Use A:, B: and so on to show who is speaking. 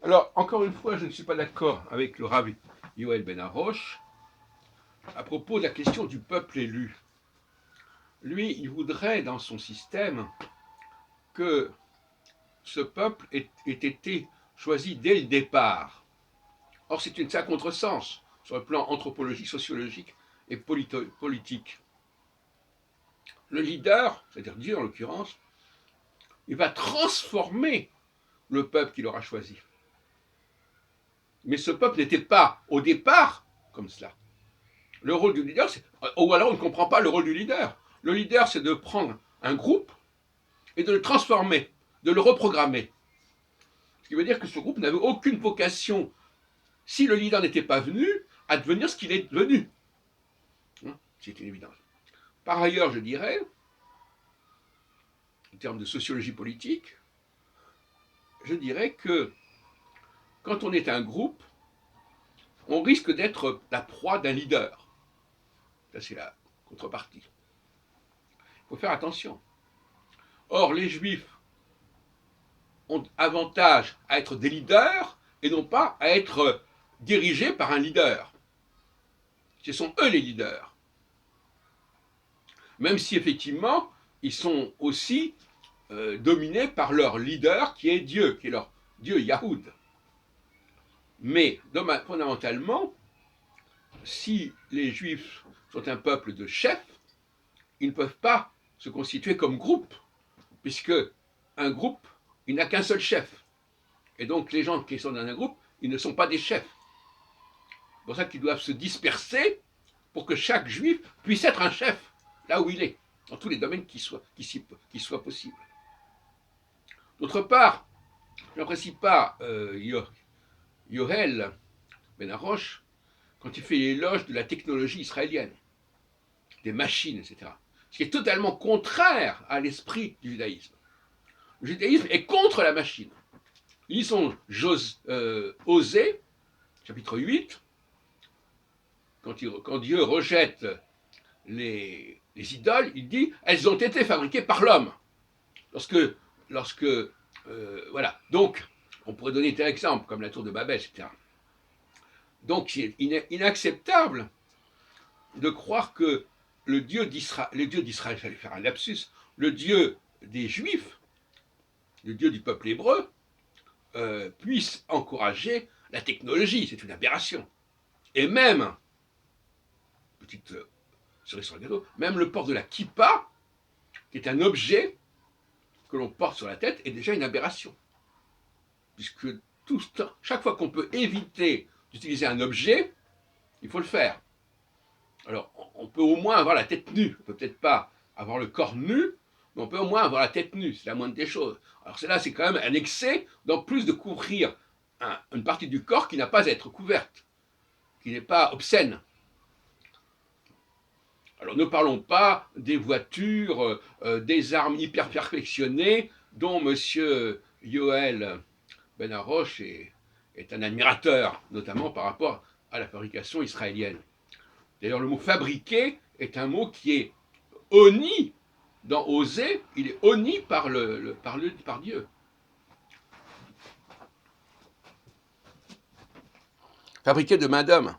A: Alors, encore une fois, je ne suis pas d'accord avec le Rav Yoel Ben Haroche à propos de la question du peuple élu. Lui, il voudrait, dans son système, que ce peuple ait été choisi dès le départ. Or, c'est un contresens sur le plan anthropologique, sociologique et politique. Le leader, c'est-à-dire Dieu en l'occurrence, il va transformer le peuple qu'il aura choisi. Mais ce peuple n'était pas au départ comme cela. Le rôle du leader, ou alors on ne comprend pas le rôle du leader. Le leader, c'est de prendre un groupe et de le transformer, de le reprogrammer. Ce qui veut dire que ce groupe n'avait aucune vocation, si le leader n'était pas venu, à devenir ce qu'il est devenu. C'est une évidence. Par ailleurs, je dirais, en termes de sociologie politique, je dirais que quand on est un groupe, on risque d'être la proie d'un leader. Ça, c'est la contrepartie. Il faut faire attention. Or, les juifs ont avantage à être des leaders et non pas à être dirigés par un leader. Ce sont eux les leaders. Même si effectivement, ils sont aussi dominés par leur leader qui est Dieu, qui est leur Dieu Yahoud. Mais fondamentalement, si les Juifs sont un peuple de chefs, ils ne peuvent pas se constituer comme groupe, puisque un groupe, il n'a qu'un seul chef. Et donc les gens qui sont dans un groupe, ils ne sont pas des chefs. C'est pour ça qu'ils doivent se disperser pour que chaque Juif puisse être un chef, là où il est, dans tous les domaines qui soient possibles. D'autre part, je n'apprécie pas Yoel Ben Haroche quand il fait l'éloge de la technologie israélienne, des machines, etc. Ce qui est totalement contraire à l'esprit du judaïsme. Le judaïsme est contre la machine. Ils sont Osée, chapitre 8, quand Dieu rejette les idoles, il dit elles ont été fabriquées par l'homme. Voilà. Donc, on pourrait donner tel exemple, comme la tour de Babel, etc. Donc, c'est inacceptable de croire que le Dieu d'Israël, j'allais faire un lapsus, le Dieu des Juifs, le Dieu du peuple hébreu, puisse encourager la technologie. C'est une aberration. Et même, petite cerise sur le gâteau, même le port de la kippa, qui est un objet que l'on porte sur la tête, est déjà une aberration. Puisque chaque fois qu'on peut éviter d'utiliser un objet, il faut le faire. Alors, on peut au moins avoir la tête nue. On ne peut peut-être pas avoir le corps nu, mais on peut au moins avoir la tête nue. C'est la moindre des choses. Alors, cela, c'est quand même un excès, d'en plus de couvrir une partie du corps qui n'a pas à être couverte, qui n'est pas obscène. Alors, ne parlons pas des voitures, des armes hyper perfectionnées dont M. Yoel Ben Haroche est un admirateur, notamment par rapport à la fabrication israélienne. D'ailleurs, le mot fabriquer est un mot qui est honni dans Osée, il est honni par Dieu. Fabriqué de main d'homme.